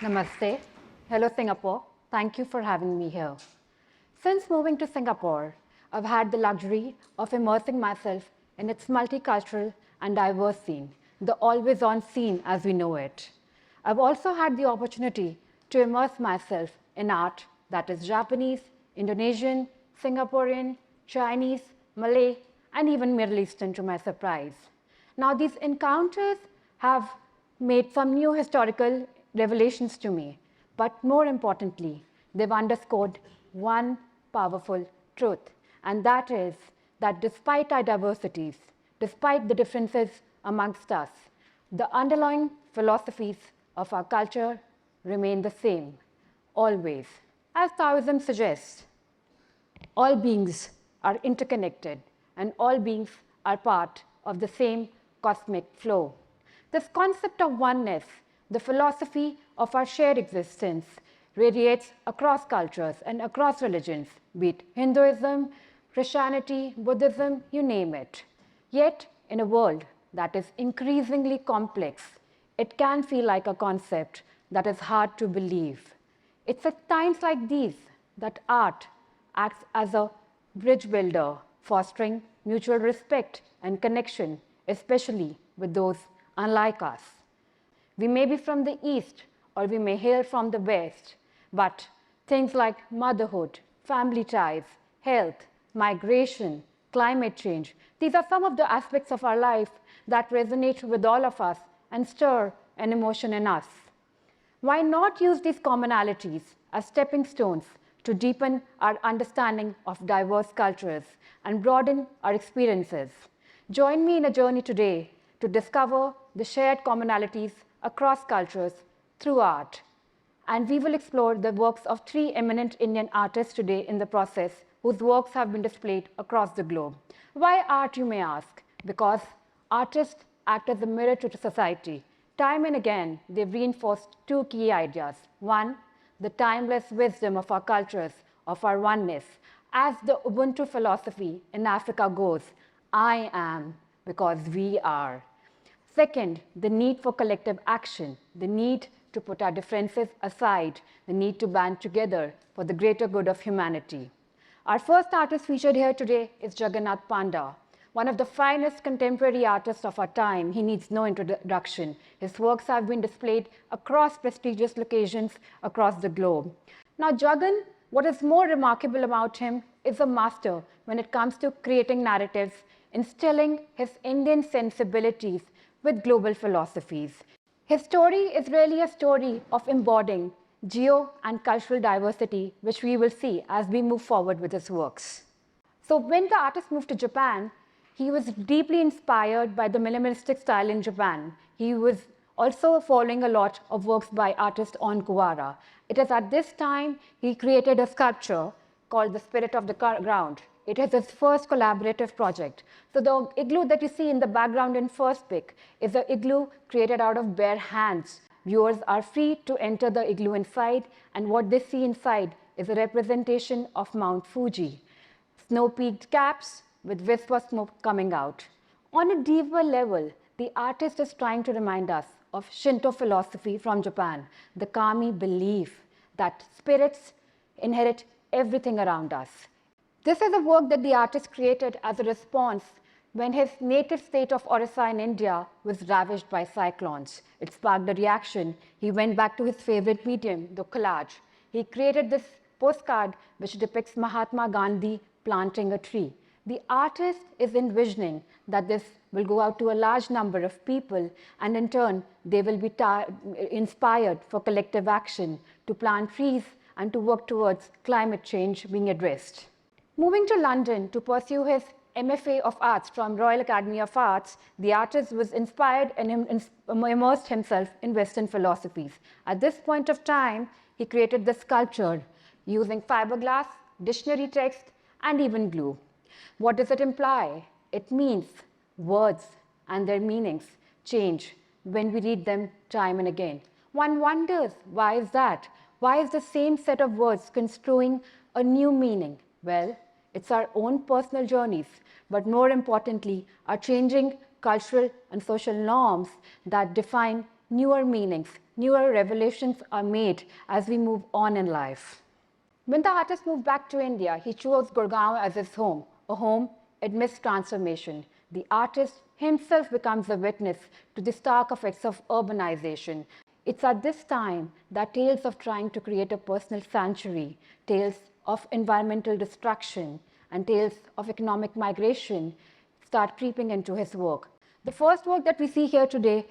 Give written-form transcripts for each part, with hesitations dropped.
Namaste. Hello, Singapore. Thank you for having me here. Since moving to Singapore, I've had the luxury of immersing myself in its multicultural and diverse scene, the always on scene as we know it. I've also had the opportunity to immerse myself in art that is Japanese, Indonesian, Singaporean, Chinese, Malay, and even Middle Eastern to my surprise. Now, these encounters have made some new historical revelations to me, but more importantly, they've underscored one powerful truth, and that is that despite our diversities, despite the differences amongst us, the underlying philosophies of our culture remain the same, always. As Taoism suggests, all beings are interconnected and all beings are part of the same cosmic flow. This concept of oneness, the philosophy of our shared existence, radiates across cultures and across religions, be it Hinduism, Christianity, Buddhism, you name it. Yet, in a world that is increasingly complex, it can feel like a concept that is hard to believe. It's at times like these that art acts as a bridge builder, fostering mutual respect and connection, especially with those unlike us. We may be from the East or we may hail from the West, but things like motherhood, family ties, health, migration, climate change, these are some of the aspects of our life that resonate with all of us and stir an emotion in us. Why not use these commonalities as stepping stones to deepen our understanding of diverse cultures and broaden our experiences? Join me in a journey today to discover the shared commonalities across cultures through art. And we will explore the works of three eminent Indian artists today in the process, whose works have been displayed across the globe. Why art, you may ask? Because artists act as a mirror to society. Time and again, they've reinforced two key ideas. One, the timeless wisdom of our cultures, of our oneness. As the Ubuntu philosophy in Africa goes, I am because we are. Second, the need for collective action, the need to put our differences aside, the need to band together for the greater good of humanity. Our first artist featured here today is Jagannath Panda, one of the finest contemporary artists of our time. He needs no introduction. His works have been displayed across prestigious locations across the globe. Now, Jagan, what is more remarkable about him is a master when it comes to creating narratives, instilling his Indian sensibilities with global philosophies. His story is really a story of embodying geo and cultural diversity, which we will see as we move forward with his works. So when the artist moved to Japan, he was deeply inspired by the minimalistic style in Japan. He was also following a lot of works by artist On Kuwara. It is at this time he created a sculpture called The Spirit of the Ground. It is his first collaborative project. So the igloo that you see in the background in first pic is an igloo created out of bare hands. Viewers are free to enter the igloo inside, and what they see inside is a representation of Mount Fuji. Snow-peaked caps with wisp of smoke coming out. On a deeper level, the artist is trying to remind us of Shinto philosophy from Japan, the kami belief that spirits inherit everything around us. This is a work that the artist created as a response when his native state of Orissa in India was ravaged by cyclones. It sparked a reaction. He went back to his favorite medium, the collage. He created this postcard which depicts Mahatma Gandhi planting a tree. The artist is envisioning that this will go out to a large number of people, and in turn, they will be inspired for collective action to plant trees and to work towards climate change being addressed. Moving to London to pursue his MFA of Arts from Royal Academy of Arts, the artist was inspired and immersed himself in Western philosophies. At this point of time, he created the sculpture using fiberglass, dictionary text, and even glue. What does it imply? It means words and their meanings change when we read them time and again. One wonders, why is that? Why is the same set of words construing a new meaning? Well, it's our own personal journeys, but more importantly, our changing cultural and social norms that define newer meanings, newer revelations are made as we move on in life. When the artist moved back to India, he chose Gurgaon as his home, a home amidst transformation. The artist himself becomes a witness to the stark effects of urbanization. It's at this time that tales of trying to create a personal sanctuary, tales of environmental destruction, and tales of economic migration start creeping into his work. The first work that we see here today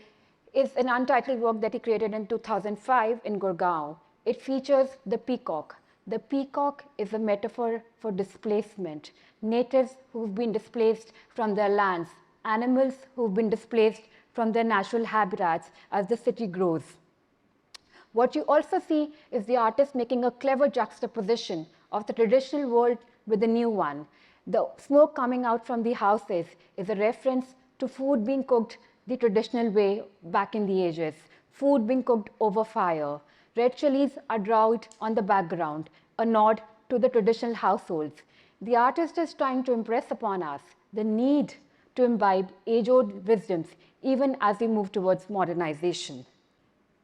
is an untitled work that he created in 2005 in Gurgaon. It features the peacock. The peacock is a metaphor for displacement. Natives who've been displaced from their lands, animals who've been displaced from their natural habitats as the city grows. What you also see is the artist making a clever juxtaposition of the traditional world with the new one. The smoke coming out from the houses is a reference to food being cooked the traditional way back in the ages, food being cooked over fire. Red chilies are drawn on the background, a nod to the traditional households. The artist is trying to impress upon us the need to imbibe age-old wisdoms even as we move towards modernization.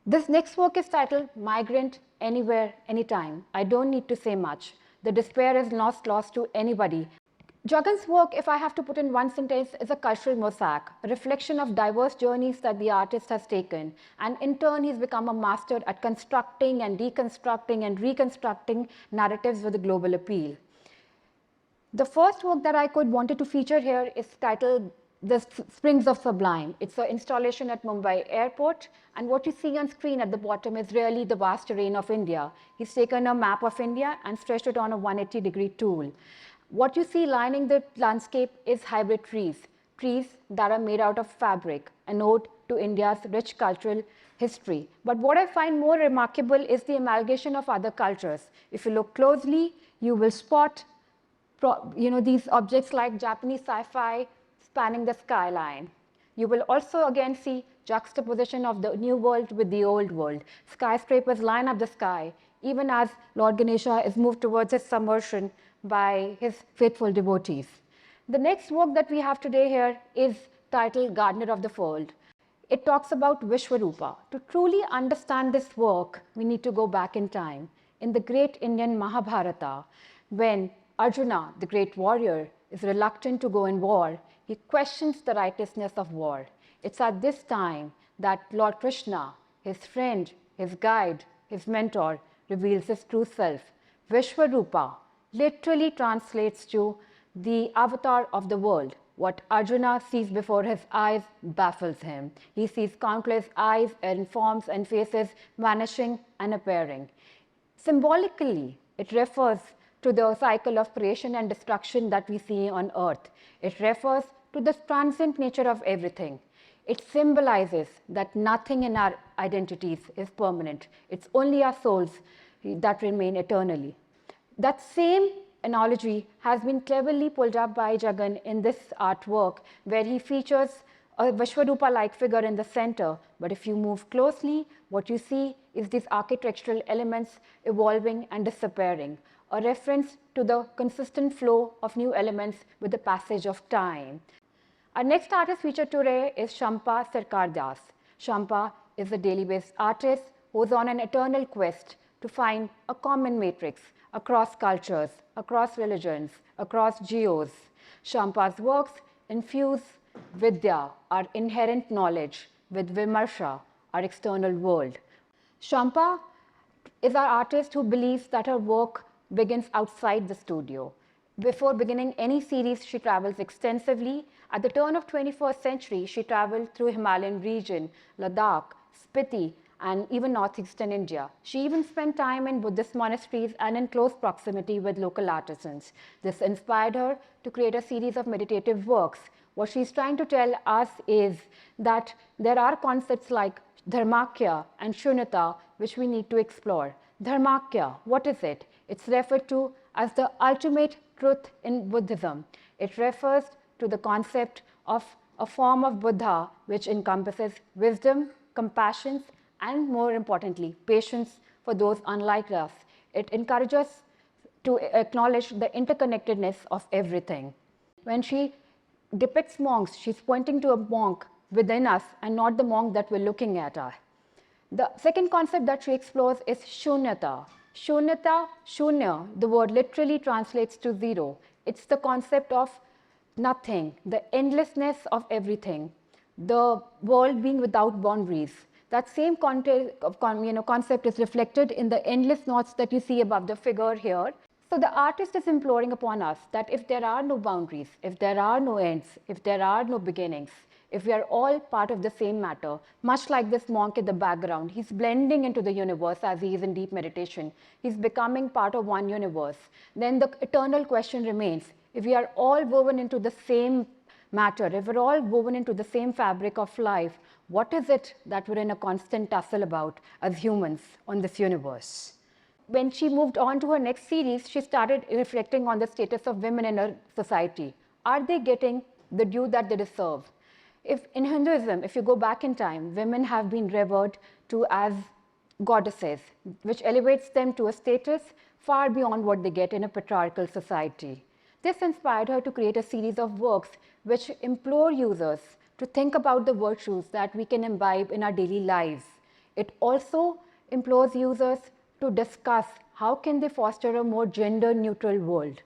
This next work is titled Migrant Anywhere, Anytime. I don't need to say much. The despair is not lost to anybody. Jagan's work, if I have to put in one sentence, is a cultural mosaic, a reflection of diverse journeys that the artist has taken. And in turn, he's become a master at constructing and deconstructing and reconstructing narratives with a global appeal. The first work that I wanted to feature here is titled The Springs of Sublime. It's an installation at Mumbai Airport. And what you see on screen at the bottom is really the vast terrain of India. He's taken a map of India and stretched it on a 180-degree tool. What you see lining the landscape is hybrid trees, trees that are made out of fabric, an ode to India's rich cultural history. But what I find more remarkable is the amalgamation of other cultures. If you look closely, you will spot these objects like Japanese sci-fi spanning the skyline. You will also again see juxtaposition of the new world with the old world. Skyscrapers line up the sky, even as Lord Ganesha is moved towards his submersion by his faithful devotees. The next work that we have today here is titled Gardener of the Fold. It talks about Vishwarupa. To truly understand this work, we need to go back in time. In the great Indian Mahabharata, when Arjuna, the great warrior, is reluctant to go in war, he questions the righteousness of war. It's at this time that Lord Krishna, his friend, his guide, his mentor, reveals his true self. Vishwarupa literally translates to the avatar of the world. What Arjuna sees before his eyes baffles him. He sees countless eyes and forms and faces vanishing and appearing. Symbolically, it refers to the cycle of creation and destruction that we see on earth. It refers to the transient nature of everything. It symbolizes that nothing in our identities is permanent. It's only our souls that remain eternally. That same analogy has been cleverly pulled up by Jagan in this artwork, where he features a Vishwarupa-like figure in the center. But if you move closely, what you see is these architectural elements evolving and disappearing, a reference to the consistent flow of new elements with the passage of time. Our next artist featured today is Shampa Sarkardas. Shampa is a daily-based artist who is on an eternal quest to find a common matrix across cultures, across religions, across geos. Shampa's works infuse Vidya, our inherent knowledge, with Vimarsha, our external world. Shampa is our artist who believes that her work begins outside the studio. Before beginning any series, she travels extensively. At the turn of 21st century, she traveled through Himalayan region, Ladakh, Spiti, and even northeastern India. She even spent time in Buddhist monasteries and in close proximity with local artisans. This inspired her to create a series of meditative works. What she's trying to tell us is that there are concepts like Dharmakya and Shunyata which we need to explore. Dharmakya, what is it? It's referred to as the ultimate truth in Buddhism. It refers to the concept of a form of Buddha which encompasses wisdom, compassion, and more importantly, patience for those unlike us. It encourages us to acknowledge the interconnectedness of everything. When she depicts monks, she's pointing to a monk within us and not the monk that we're looking at. The second concept that she explores is shunyata. Shunyata, shunya, the word literally translates to zero. It's the concept of nothing, the endlessness of everything, the world being without boundaries. That same concept is reflected in the endless knots that you see above the figure here. So the artist is imploring upon us that if there are no boundaries, if there are no ends, if there are no beginnings, if we are all part of the same matter, much like this monk in the background, he's blending into the universe as he is in deep meditation. He's becoming part of one universe. Then the eternal question remains, if we are all woven into the same matter, if we're all woven into the same fabric of life, what is it that we're in a constant tussle about as humans on this universe? When she moved on to her next series, she started reflecting on the status of women in her society. Are they getting the due that they deserve? If in Hinduism, if you go back in time, women have been revered to as goddesses, which elevates them to a status far beyond what they get in a patriarchal society. This inspired her to create a series of works which implore users to think about the virtues that we can imbibe in our daily lives. It also implores users to discuss how can they foster a more gender-neutral world.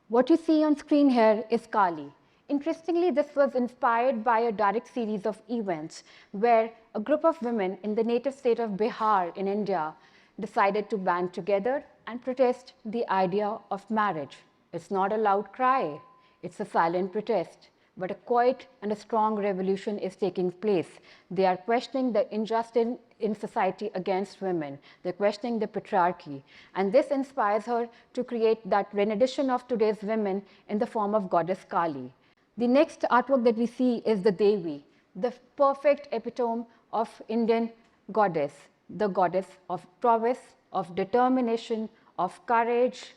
What you see on screen here is Kali. Interestingly, this was inspired by a direct series of events where a group of women in the native state of Bihar in India decided to band together and protest the idea of marriage. It's not a loud cry, it's a silent protest, but a quiet and a strong revolution is taking place. They are questioning the injustice in society against women. They're questioning the patriarchy. And this inspires her to create that rendition of today's women in the form of goddess Kali. The next artwork that we see is the Devi, the perfect epitome of Indian goddess, the goddess of prowess, of determination, of courage,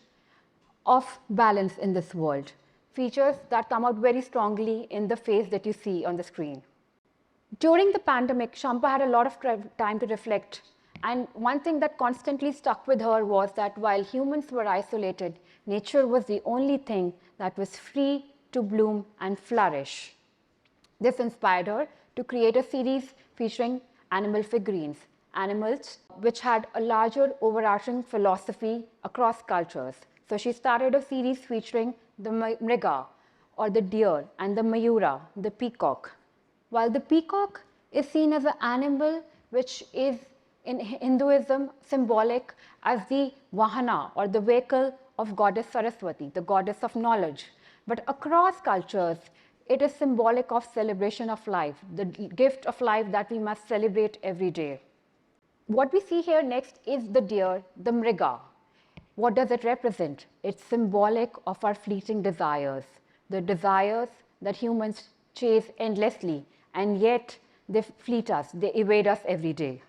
of balance in this world. Features that come out very strongly in the face that you see on the screen. During the pandemic, Shampa had a lot of time to reflect. And one thing that constantly stuck with her was that while humans were isolated, nature was the only thing that was free to bloom and flourish. This inspired her to create a series featuring animal figurines, animals which had a larger overarching philosophy across cultures. So she started a series featuring the mriga, or the deer, and the mayura, the peacock. While the peacock is seen as an animal which is in Hinduism symbolic as the vahana, or the vehicle of goddess Saraswati, the goddess of knowledge. But across cultures, it is symbolic of celebration of life, the gift of life that we must celebrate every day. What we see here next is the deer, the mriga. What does it represent? It's symbolic of our fleeting desires, the desires that humans chase endlessly, and yet they fleet us, they evade us every day.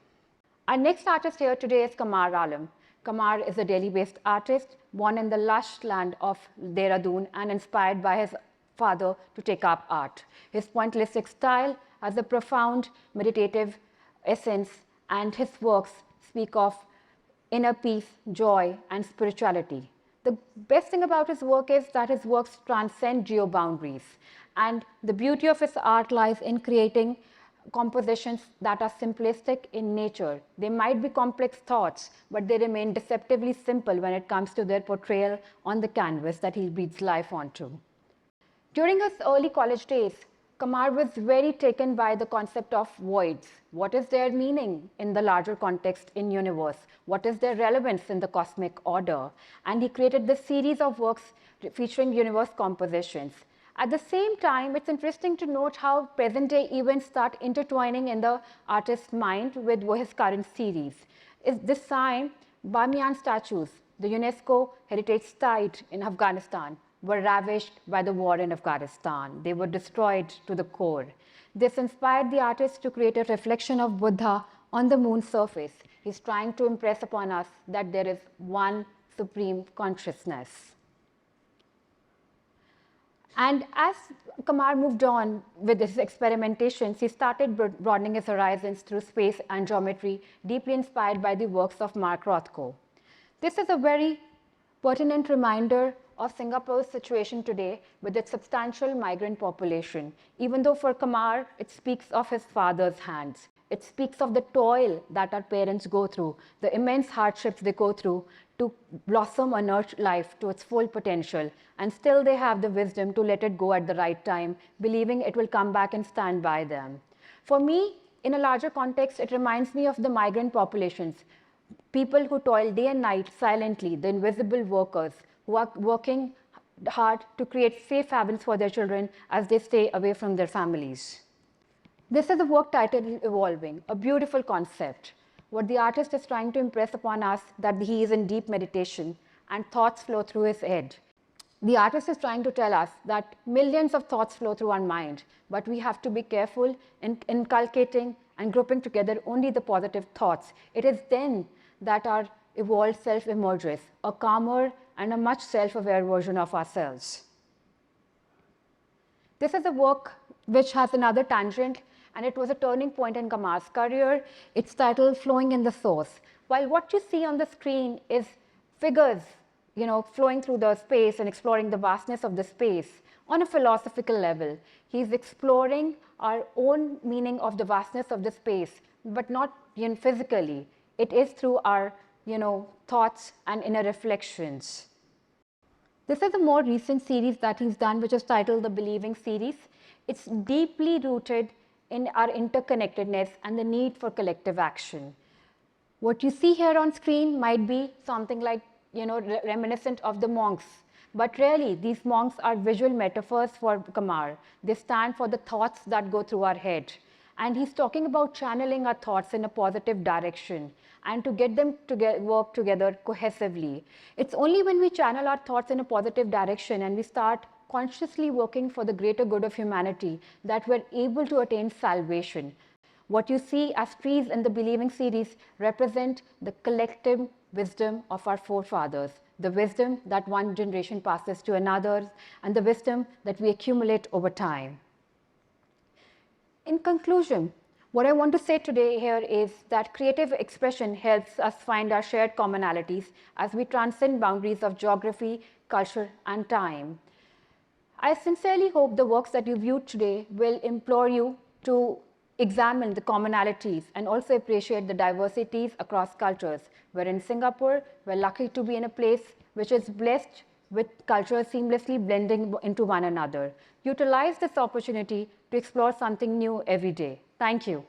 Our next artist here today is Qamar Alam. Qamar is a Delhi-based artist born in the lush land of Dehradun and inspired by his father to take up art. His pointillistic style has a profound meditative essence, and his works speak of inner peace, joy, and spirituality. The best thing about his work is that his works transcend geo-boundaries. And the beauty of his art lies in creating compositions that are simplistic in nature. They might be complex thoughts, but they remain deceptively simple when it comes to their portrayal on the canvas that he breathes life onto. During his early college days, Qamar was very taken by the concept of voids. What is their meaning in the larger context in universe? What is their relevance in the cosmic order? And he created this series of works featuring universe compositions. At the same time, it's interesting to note how present-day events start intertwining in the artist's mind with his current series. This time, Bamiyan statues, the UNESCO heritage site in Afghanistan, were ravished by the war in Afghanistan. They were destroyed to the core. This inspired the artist to create a reflection of Buddha on the moon's surface. He's trying to impress upon us that there is one supreme consciousness. And as Qamar moved on with his experimentations, he started broadening his horizons through space and geometry, deeply inspired by the works of Mark Rothko. This is a very pertinent reminder of Singapore's situation today with its substantial migrant population, even though for Qamar, it speaks of his father's hands. It speaks of the toil that our parents go through, the immense hardships they go through to blossom a nurture life to its full potential. And still they have the wisdom to let it go at the right time, believing it will come back and stand by them. For me, in a larger context, it reminds me of the migrant populations, people who toil day and night silently, the invisible workers who are working hard to create safe havens for their children as they stay away from their families. This is a work titled Evolving, a beautiful concept. What the artist is trying to impress upon us that he is in deep meditation and thoughts flow through his head. The artist is trying to tell us that millions of thoughts flow through our mind, but we have to be careful in inculcating and grouping together only the positive thoughts. It is then that our evolved self emerges, a calmer and a much self-aware version of ourselves. This is a work which has another tangent, and it was a turning point in Kamar's career. It's titled Flowing in the Source. While what you see on the screen is figures, flowing through the space and exploring the vastness of the space, on a philosophical level, he's exploring our own meaning of the vastness of the space, but not physically. It is through our thoughts and inner reflections. This is a more recent series that he's done, which is titled the Believing series. It's deeply rooted in our interconnectedness and the need for collective action. What you see here on screen might be something like, reminiscent of the monks. But really, these monks are visual metaphors for Kamar. They stand for the thoughts that go through our head. And he's talking about channeling our thoughts in a positive direction and to get them to work together cohesively. It's only when we channel our thoughts in a positive direction and we start consciously working for the greater good of humanity that we're able to attain salvation. What you see as trees in the Believing series represent the collective wisdom of our forefathers, the wisdom that one generation passes to another, and the wisdom that we accumulate over time. In conclusion, what I want to say today here is that creative expression helps us find our shared commonalities as we transcend boundaries of geography, culture, and time. I sincerely hope the works that you viewed today will implore you to examine the commonalities and also appreciate the diversities across cultures. We're in Singapore, we're lucky to be in a place which is blessed with cultures seamlessly blending into one another. Utilize this opportunity to explore something new every day. Thank you.